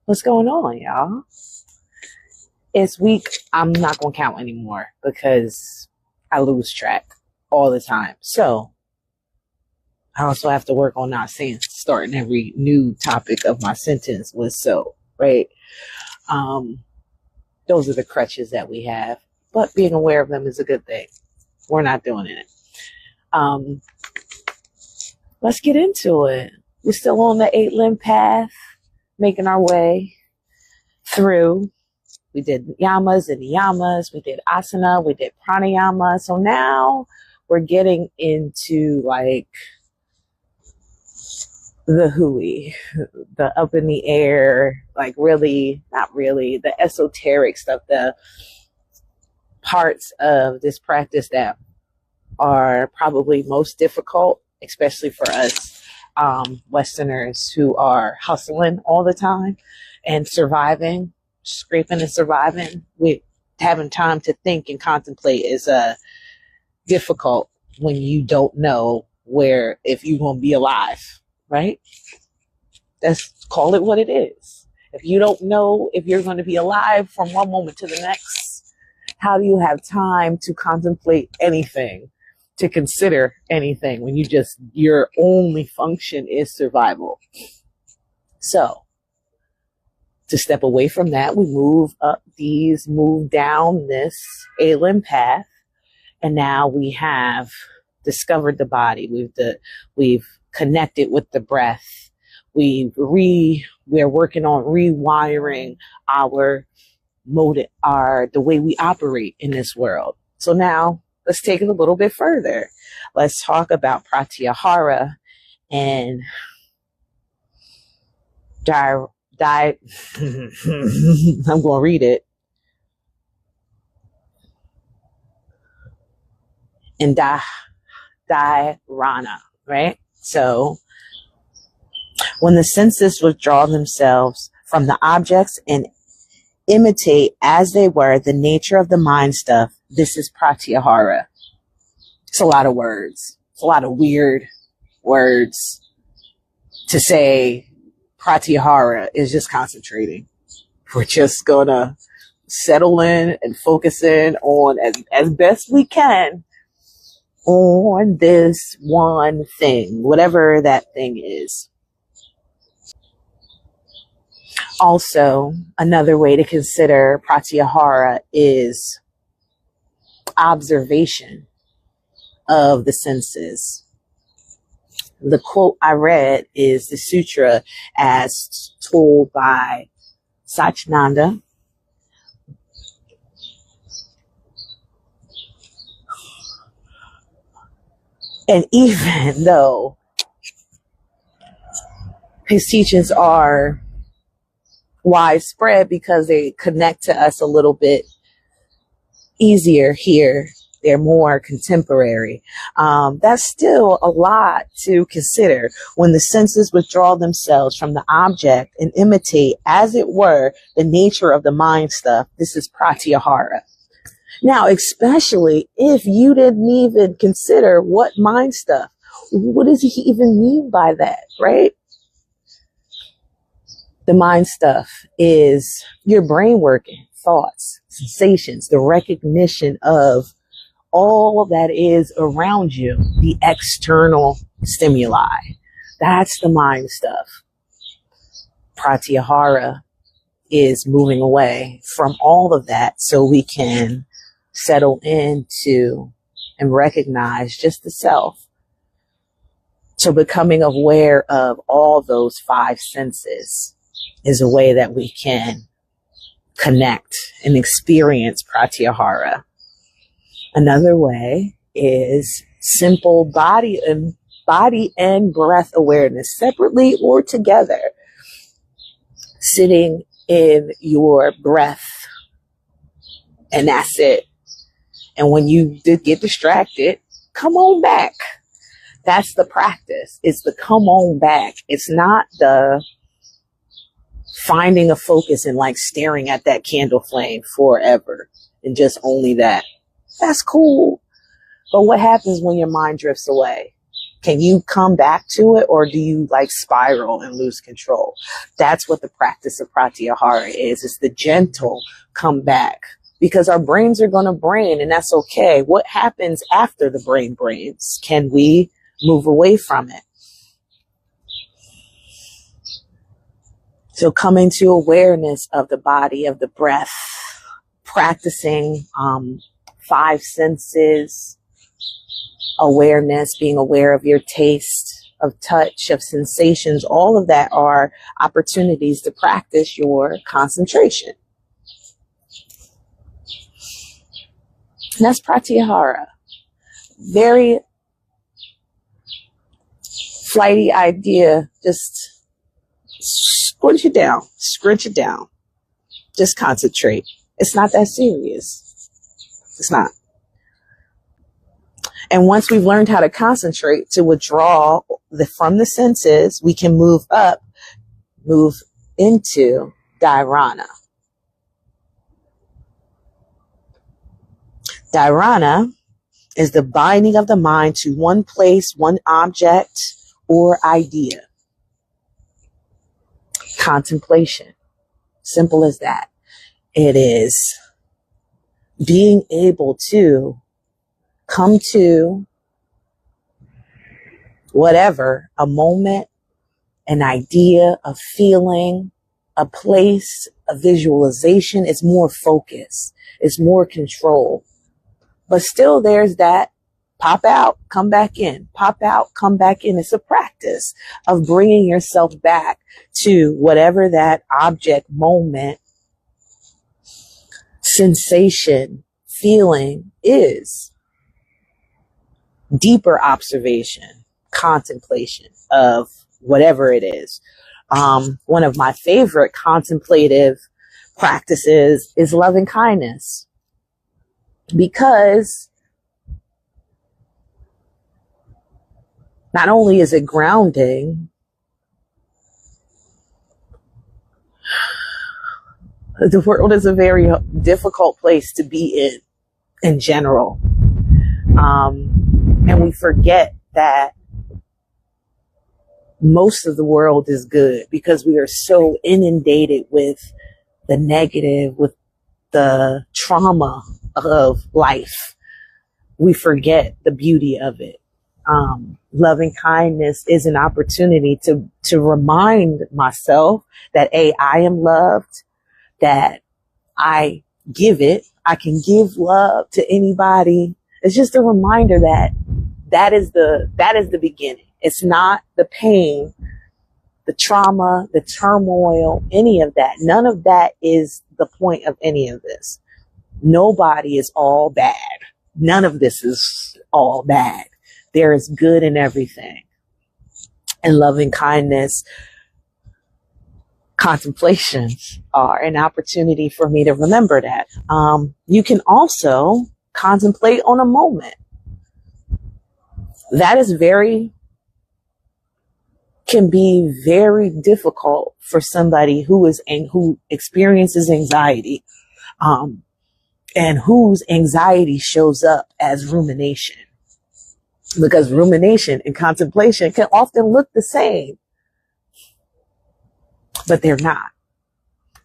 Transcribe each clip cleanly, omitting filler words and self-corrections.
What's going on, y'all? It's week. I'm not going to count anymore because I lose track all the time. So I also have to work on not saying, starting every new topic of my sentence with so, right? Those are the crutches that we have, but being aware of them is a good thing. We're not doing it. Let's get into it. We're still on the 8-limb path, making our way through. We did yamas and niyamas. We did asana. We did pranayama. So now we're getting into like the hooey, the up in the air, like really, not really, the esoteric stuff, the parts of this practice that are probably most difficult, especially for us Westerners who are hustling all the time and surviving, scraping and surviving. Having time to think and contemplate is difficult when you don't know where, if you're going to be alive, right? Let's call it what it is. If you don't know if you're going to be alive from one moment to the next, how do you have time to contemplate anything, to consider anything when your only function is survival? So to step away from that, we move down this 8-limb path, and now we have discovered the body. We've connected with the breath. We're working on rewiring the way we operate in this world. So now let's take it a little bit further. Let's talk about Pratyahara and I'm going to read it. And Dharana, right? So when the senses withdraw themselves from the objects and imitate as they were the nature of the mind stuff, this is Pratyahara. It's a lot of words. It's a lot of weird words to say. Pratyahara is just concentrating. We're just gonna settle in and focus in on as best we can on this one thing, whatever that thing is. Also, another way to consider Pratyahara is observation of the senses. The quote I read is the sutra as told by Satchidananda. And even though his teachings are widespread because they connect to us a little bit easier here, they're more contemporary. That's still a lot to consider. When the senses withdraw themselves from the object and imitate, as it were, the nature of the mind stuff, this is Pratyahara. Now, especially if you didn't even consider what mind stuff, what does he even mean by that, right? The mind stuff is your brain working, thoughts, sensations, the recognition of all that is around you, the external stimuli. That's the mind stuff. Pratyahara is moving away from all of that so we can settle into and recognize just the self. So becoming aware of all those 5 senses is a way that we can connect and experience Pratyahara. Another way is simple body and breath awareness, separately or together. Sitting in your breath, and that's it. And when you get distracted, come on back. That's the practice. It's the come on back. It's not the finding a focus and like staring at that candle flame forever and just only that. That's cool. But what happens when your mind drifts away? Can you come back to it, or do you like spiral and lose control? That's what the practice of Pratyahara is. It's the gentle come back, because our brains are going to brain, and that's okay. What happens after the brain brains? Can we move away from it? So coming to awareness of the body, of the breath, practicing 5 senses, awareness, being aware of your taste, of touch, of sensations, all of that are opportunities to practice your concentration. And that's Pratyahara. Very flighty idea. Just scrunch it down, scrunch it down. Just concentrate. It's not that serious. It's not. And once we've learned how to concentrate, to withdraw from the senses, we can move up, move into Dharana. Dharana is the binding of the mind to one place, one object, or idea. Contemplation. Simple as that. It is being able to come to whatever, a moment, an idea, a feeling, a place, a visualization. It's more focus. It's more control. But still there's that pop out, come back in, pop out, come back in. It's a practice of bringing yourself back to whatever that object, moment, sensation, feeling is. Deeper observation, contemplation of whatever it is. One of my favorite contemplative practices is loving kindness, because not only is it grounding, the world is a very difficult place to be in general. And we forget that most of the world is good because we are so inundated with the negative, with the trauma of life. We forget the beauty of it. Loving kindness is an opportunity to remind myself that I am loved, that I give it. I can give love to anybody. It's just a reminder that is the beginning. It's not the pain, the trauma, the turmoil, any of that. None of that is the point of any of this. Nobody is all bad. None of this is all bad. There is good in everything. And loving kindness, contemplations are an opportunity for me to remember that. You can also contemplate on a moment. That is can be very difficult for somebody who experiences anxiety, and whose anxiety shows up as rumination. Because rumination and contemplation can often look the same, but they're not.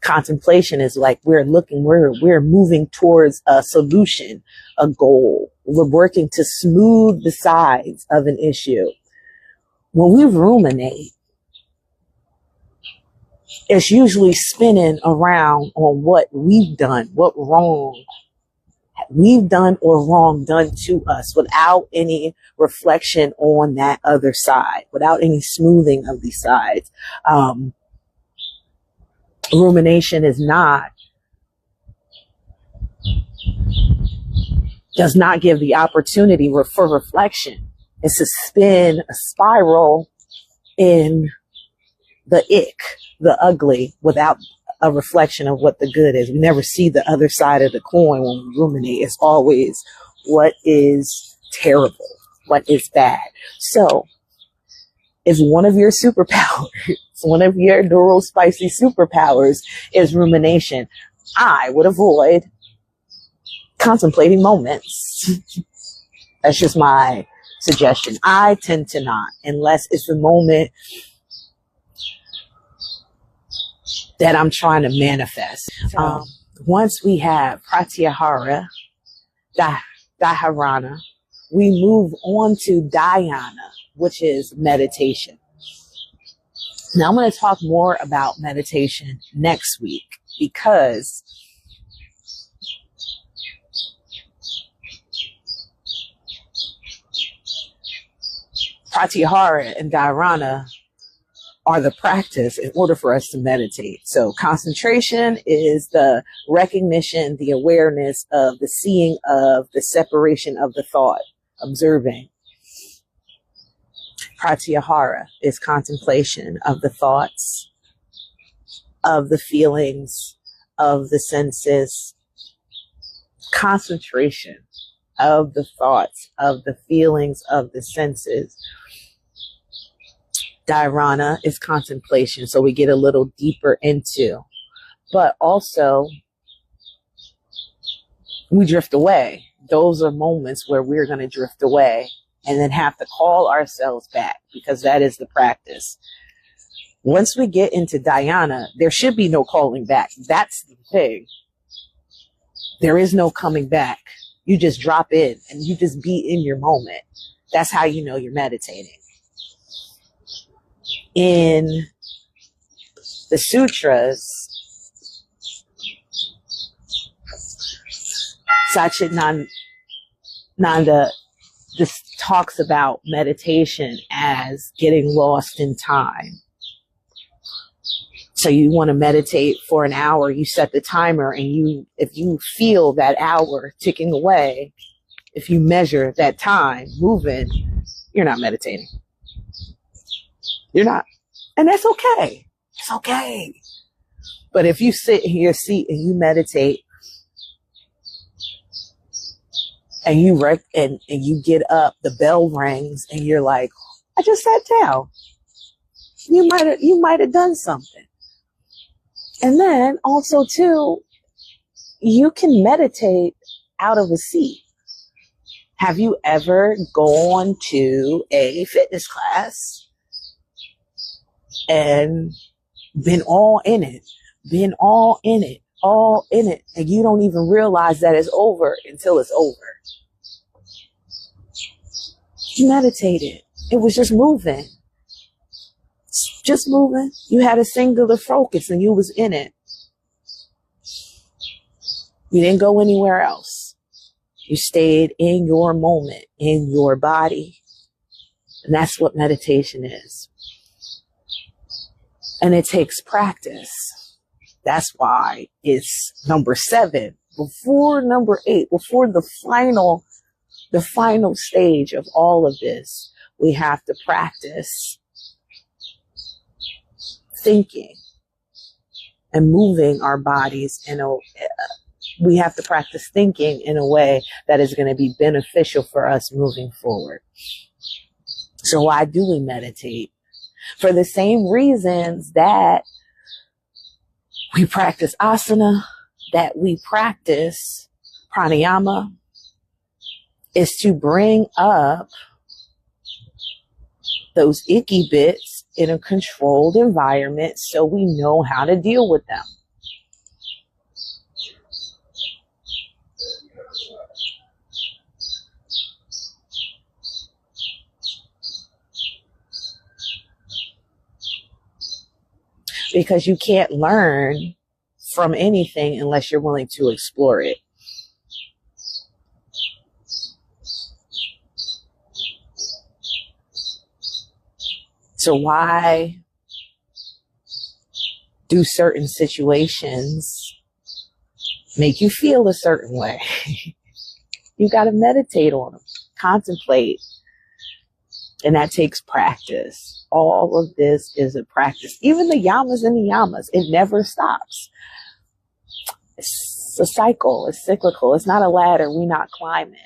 Contemplation is like we're moving towards a solution, a goal. We're working to smooth the sides of an issue. When we ruminate, it's usually spinning around on what we've done, what wrong we've done or wrong done to us, without any reflection on that other side, without any smoothing of these sides. Rumination does not give the opportunity for reflection. It's a spin, a spiral in the ick, the ugly, without a reflection of what the good is. We never see the other side of the coin when we ruminate. It's always what is terrible, what is bad. So if one of your superpowers, one of your neurospicy superpowers is rumination, I would avoid contemplating moments. That's just my suggestion. I tend to not, unless it's a moment that I'm trying to manifest. Once we have Pratyahara, Dharana, we move on to Dhyana, which is meditation. Now I'm going to talk more about meditation next week, because Pratyahara and Dharana are the practice in order for us to meditate. So concentration is the recognition, the awareness of the seeing of the separation of the thought, observing. Pratyahara is contemplation of the thoughts, of the feelings, of the senses. Concentration of the thoughts, of the feelings, of the senses. Dharana is contemplation, so we get a little deeper into. But also, we drift away. Those are moments where we're going to drift away and then have to call ourselves back, because that is the practice. Once we get into Dhyana, there should be no calling back. That's the thing. There is no coming back. You just drop in and you just be in your moment. That's how you know you're meditating. In the sutras, Satchidananda just talks about meditation as getting lost in time. So you want to meditate for an hour, you set the timer, and if you feel that hour ticking away, if you measure that time moving, you're not meditating. You're not. And that's okay. It's okay. But if you sit in your seat and you meditate and you get up, the bell rings and you're like, I just sat down. You might have done something. And then also too, you can meditate out of a seat. Have you ever gone to a fitness class and been all in it, and you don't even realize that it's over until it's over? You meditated. It was just moving. Just moving. You had a singular focus and you was in it. You didn't go anywhere else. You stayed in your moment, in your body. And that's what meditation is. And it takes practice. That's why it's number 7, before number 8, before the final stage of all of this. We have to practice thinking and moving our bodies we have to practice thinking in a way that is going to be beneficial for us moving forward. So why do we meditate? For the same reasons that we practice asana, that we practice pranayama, is to bring up those icky bits in a controlled environment so we know how to deal with them. Because you can't learn from anything unless you're willing to explore it. So why do certain situations make you feel a certain way? You got to meditate on them, contemplate, and that takes practice. All of this is a practice. Even the yamas and the yamas, it never stops. It's a cycle. It's cyclical. It's not a ladder. We're not climbing.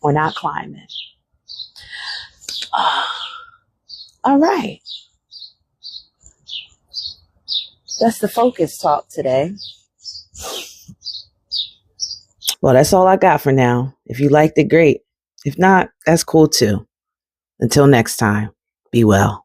We're not climbing. All right. That's the focus talk today. Well, that's all I got for now. If you liked it, great. If not, that's cool too. Until next time, be well.